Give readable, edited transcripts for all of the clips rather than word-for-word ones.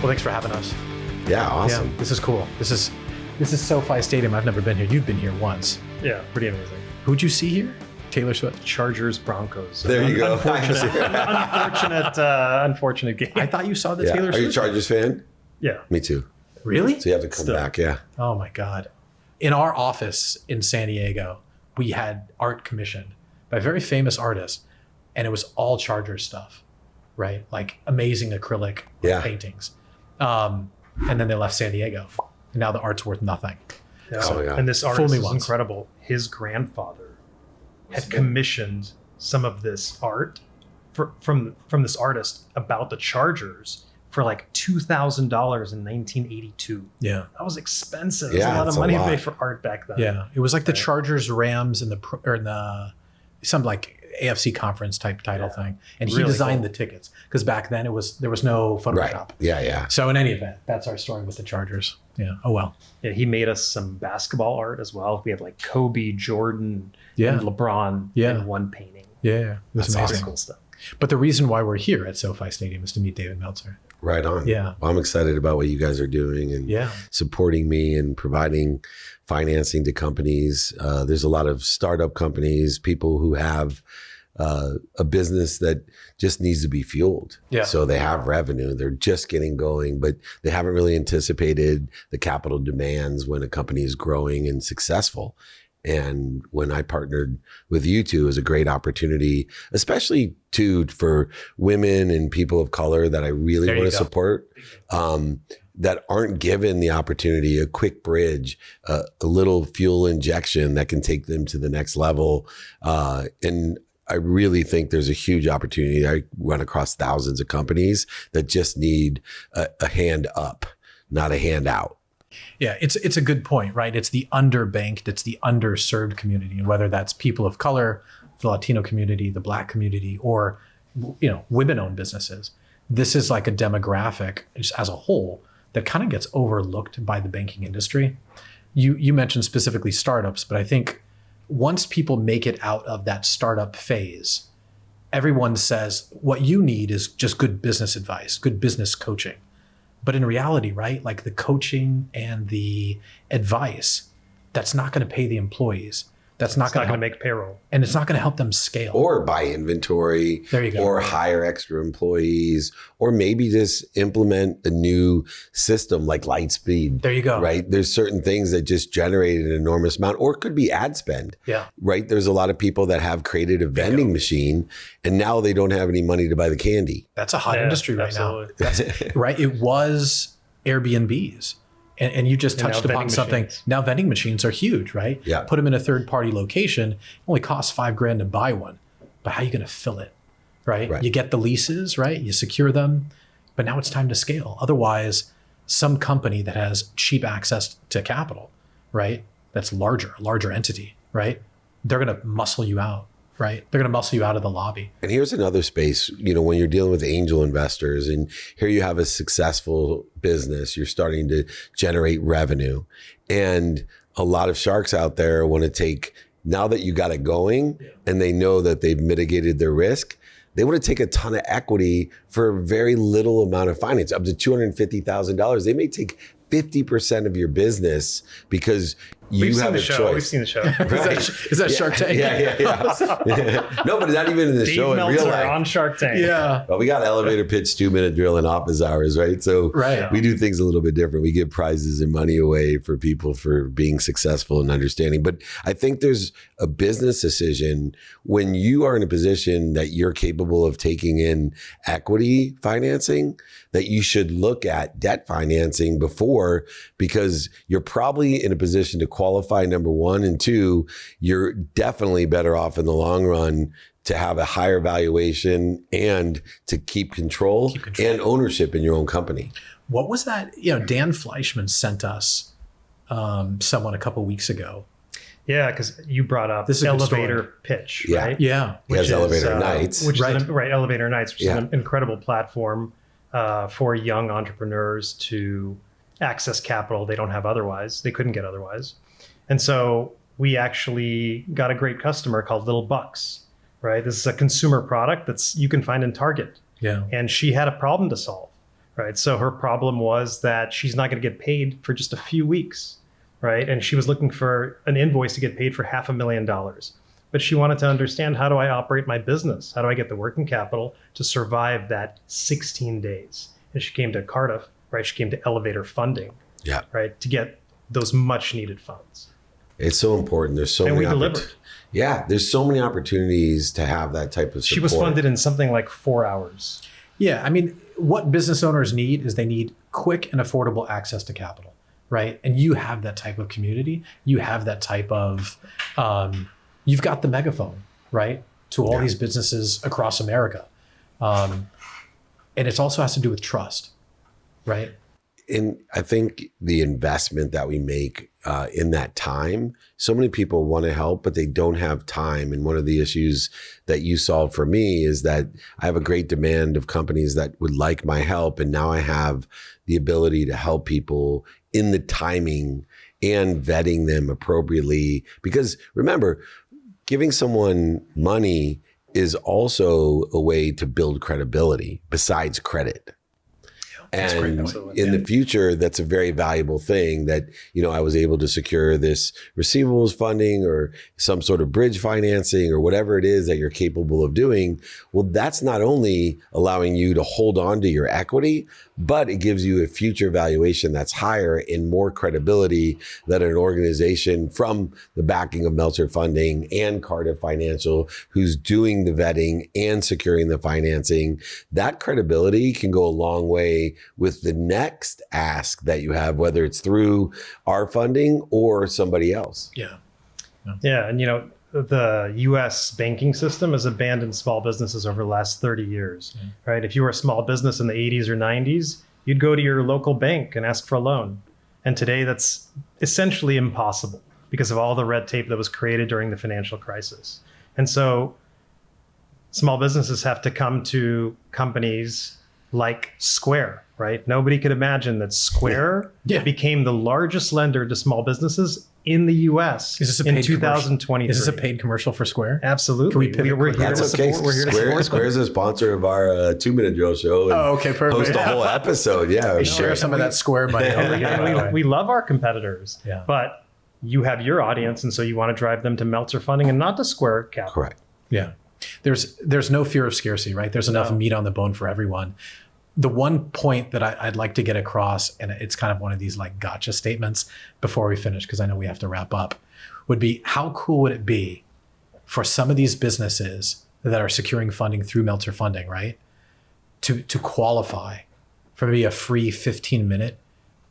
Well, thanks for having us. Yeah, awesome. Yeah, this is cool. This is SoFi Stadium. I've never been here. You've been here once. Yeah, pretty amazing. Who'd you see here? Taylor Swift. Chargers, Broncos. There you go. Unfortunate game. I thought you saw the Yeah. Taylor Are Swift. you a Chargers fan? Yeah. Me too. Really? So you have to come back, yeah. Oh my God. In our office in San Diego, we had art commissioned by a very famous artist, and it was all Chargers stuff, right? Like amazing acrylic paintings. And then they left San Diego. And now the art's worth nothing. Yeah. Oh my God. And this artist is once. incredible. His grandfather had commissioned some of this art from this artist about the Chargers for like $2,000 in 1982. Yeah. That was expensive. Yeah, It was a lot it's of a money to lot. pay for art back then. Yeah. It was like the Right. Chargers, Rams, and some like AFC conference type title thing. And he Really designed cool. the tickets because back then there was no Photoshop. Right. Yeah. So in any event, that's our story with the Chargers. Yeah. Oh, well. Yeah, he made us some basketball art as well. We have like Kobe, Jordan, Yeah. and LeBron Yeah. in one painting. Yeah. It was That's amazing. awesome. Cool stuff. But the reason why we're here at SoFi Stadium is to meet David Meltzer. Right on. Yeah. Well, I'm excited about what you guys are doing and Yeah. supporting me and providing financing to companies. There's a lot of startup companies, people who have a business that just needs to be fueled. Yeah. So they have revenue, they're just getting going, but they haven't really anticipated the capital demands when a company is growing and successful. And when I partnered with you two, it was a great opportunity, especially too for women and people of color that I really There you want to go. support, that aren't given the opportunity, a quick bridge, a little fuel injection that can take them to the next level. And I really think there's a huge opportunity. I run across thousands of companies that just need a hand up, not a hand out. Yeah, it's a good point, right? It's the underbanked, it's the underserved community, and whether that's people of color, the Latino community, the Black community, or women-owned businesses. This is like a demographic just as a whole that kind of gets overlooked by the banking industry. You mentioned specifically startups, but I think once people make it out of that startup phase, everyone says what you need is just good business advice, good business coaching. But in reality, right, like the coaching and the advice, that's not going to pay the employees. That's not It's going not to going to make payroll. and it's not going to help them scale. Or buy inventory, There you go. or hire extra employees, or maybe just implement a new system like Lightspeed. There you go. Right? There's certain things that just generate an enormous amount, or it could be ad spend. Yeah. Right? There's a lot of people that have created a vending machine and now they don't have any money to buy the candy. That's a hot Yeah, industry right absolutely. now. That's right. It was Airbnbs. And you just And now touched upon vending something. machines. Now vending machines are huge, right? Yeah. Put them in a third party location. It only costs $5,000 to buy one. But how are you going to fill it? Right? Right. You get the leases, right? You secure them. But now it's time to scale. Otherwise, some company that has cheap access to capital, right? That's a larger entity, right? They're going to muscle you out, right? They're going to muscle you out of the lobby. And here's another space, when you're dealing with angel investors and here you have a successful business, you're starting to generate revenue. And a lot of sharks out there want to take, now that you got it going and they know that they've mitigated their risk, they want to take a ton of equity for a very little amount of finance, up to $250,000. They may take 50% of your business because you have a choice. We've seen the show. Right. Is that Shark Tank? Yeah. No, but not even in the Dave show in real Meltzer life. on Shark Tank. Yeah. Well, we got elevator pitch, 2-minute drill and office hours, right? So Right. we do things a little bit different. We give prizes and money away for people for being successful and understanding. But I think there's a business decision when you are in a position that you're capable of taking in equity financing, that you should look at debt financing before, because you're probably in a position to qualify, number one, and two, you're definitely better off in the long run to have a higher valuation and to keep control and ownership in your own company. What was that? Dan Fleischman sent us someone a couple weeks ago. Yeah, because you brought up This is a good elevator story. pitch, Yeah. right? Yeah. He has Which is, elevator nights. Which Right. is Elevator Nights, which Yeah. is an incredible platform for young entrepreneurs to access capital they don't have otherwise. They couldn't get otherwise. And so we actually got a great customer called Little Bucks, right? This is a consumer product that's you can find in Target. Yeah. And she had a problem to solve. right? So her problem was that she's not going to get paid for just a few weeks, right? And she was looking for an invoice to get paid for $500,000. But she wanted to understand, how do I operate my business? How do I get the working capital to survive that 16 days? And she came to Cardiff, right? She came to Elevator Funding, Yeah. right? To get those much needed funds. It's so important. There's so And many we delivered. Yeah, there's so many opportunities to have that type of support. She was funded in something like 4 hours. Yeah, I mean, what business owners need is they need quick and affordable access to capital, right? And you have that type of community. You have that type of, you've got the megaphone, right? To all these businesses across America. And it also has to do with trust, right? And I think the investment that we make in that time, so many people want to help, but they don't have time. And one of the issues that you solved for me is that I have a great demand of companies that would like my help. And now I have the ability to help people in the timing and vetting them appropriately. Because remember, giving someone money is also a way to build credibility besides credit. And in the future, that's a very valuable thing that, I was able to secure this receivables funding or some sort of bridge financing or whatever it is that you're capable of doing. Well, that's not only allowing you to hold on to your equity, but it gives you a future valuation that's higher and more credibility that an organization from the backing of Meltzer Funding and Cardiff Financial, who's doing the vetting and securing the financing, that credibility can go a long way with the next ask that you have, whether it's through our funding or somebody else. Yeah. And, the U.S. banking system has abandoned small businesses over the last 30 years, right? If you were a small business in the 80s or 90s, you'd go to your local bank and ask for a loan. And today that's essentially impossible because of all the red tape that was created during the financial crisis. And so small businesses have to come to companies like Square, right? Nobody could imagine that Square became the largest lender to small businesses in the U.S. in 2023. Is this a paid commercial for Square? Absolutely. Can we We're here to support. We're here to support. Square's a sponsor of our 2-Minute Drill show. And okay, perfect. Host a whole episode. Yeah, we share some of that Square money. We love our competitors, but you have your audience, and so you want to drive them to Meltzer Funding and not to Square Capital. Correct. Yeah, there's no fear of scarcity, right? There's enough meat on the bone for everyone. The one point that I'd like to get across, and it's kind of one of these like gotcha statements before we finish, because I know we have to wrap up, would be how cool would it be for some of these businesses that are securing funding through Meltzer Funding, right? To qualify for maybe a free 15-minute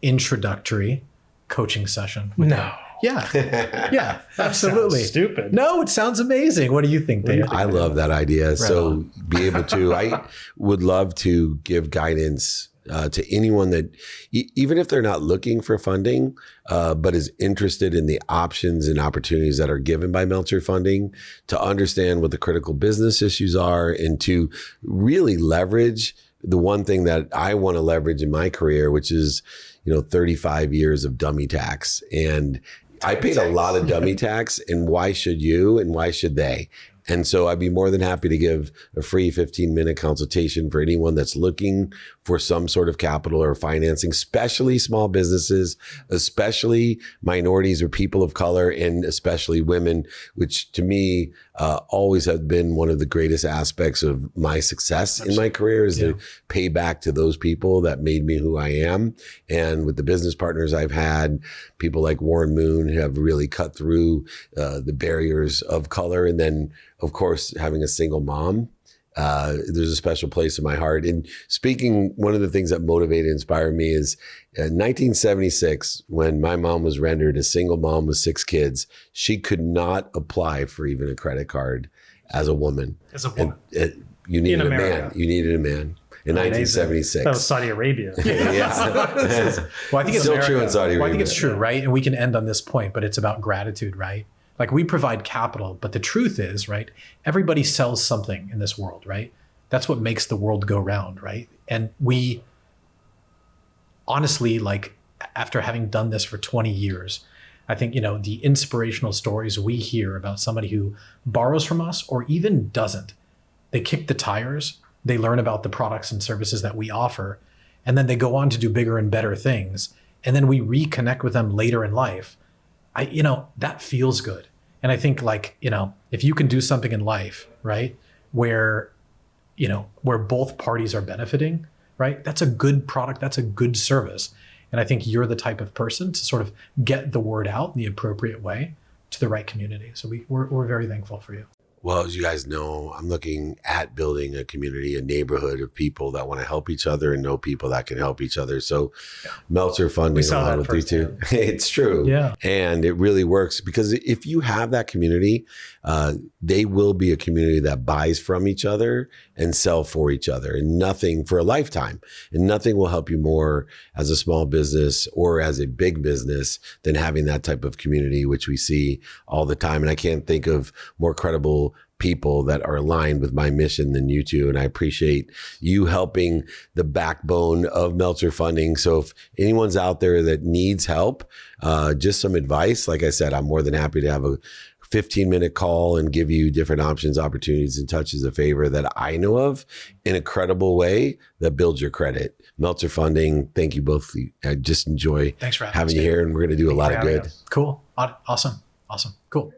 introductory coaching session. No. Yeah, absolutely. Stupid. No, it sounds amazing. What do you think, Dave? I love that idea. Right so be able to, I would love to give guidance to anyone that, even if they're not looking for funding, but is interested in the options and opportunities that are given by Meltzer Funding, to understand what the critical business issues are and to really leverage the one thing that I want to leverage in my career, which is, 35 years of dummy tax. And I paid a lot of dummy tax, and why should you and why should they? And so I'd be more than happy to give a free 15-minute consultation for anyone that's looking for some sort of capital or financing, especially small businesses, especially minorities or people of color, and especially women, which to me always has been one of the greatest aspects of my success in my career, is to pay back to those people that made me who I am. And with the business partners I've had, people like Warren Moon have really cut through the barriers of color. And then, of course, having a single mom, there's a special place in my heart. And speaking, one of the things that motivated and inspired me is 1976, when my mom was rendered a single mom with 6 kids, she could not apply for even a credit card as a woman. You needed a man. You needed a man. In 1976. That was Saudi Arabia. Well, I think it's still true in Saudi Arabia. Well, I think it's true, right? And we can end on this point, but it's about gratitude, right? Like, we provide capital, but the truth is, right, everybody sells something in this world, right? That's what makes the world go round, right? And we honestly, like, after having done this for 20 years, I think, the inspirational stories we hear about somebody who borrows from us or even doesn't, they kick the tires, they learn about the products and services that we offer, and then they go on to do bigger and better things, and then we reconnect with them later in life, that feels good. And I think, like, if you can do something in life, right, where both parties are benefiting, right, that's a good product, that's a good service. And I think you're the type of person to sort of get the word out in the appropriate way to the right community. So we're very thankful for you. Well, as you guys know, I'm looking at building a community, a neighborhood of people that want to help each other and know people that can help each other. So Meltzer Funding, We saw along that with you too. It's true. Yeah. And it really works, because if you have that community, they will be a community that buys from each other and sell for each other, and nothing for a lifetime. And nothing will help you more as a small business or as a big business than having that type of community, which we see all the time. And I can't think of more credible people that are aligned with my mission than you two. And I appreciate you helping the backbone of Meltzer Funding. So if anyone's out there that needs help, just some advice, like I said, I'm more than happy to have a 15-minute call and give you different options, opportunities, and touches of favor that I know of in a credible way that builds your credit. Meltzer Funding, thank you both. I just enjoy Thanks for having you here, and we're going to do a lot of good. Cool. Awesome. Cool.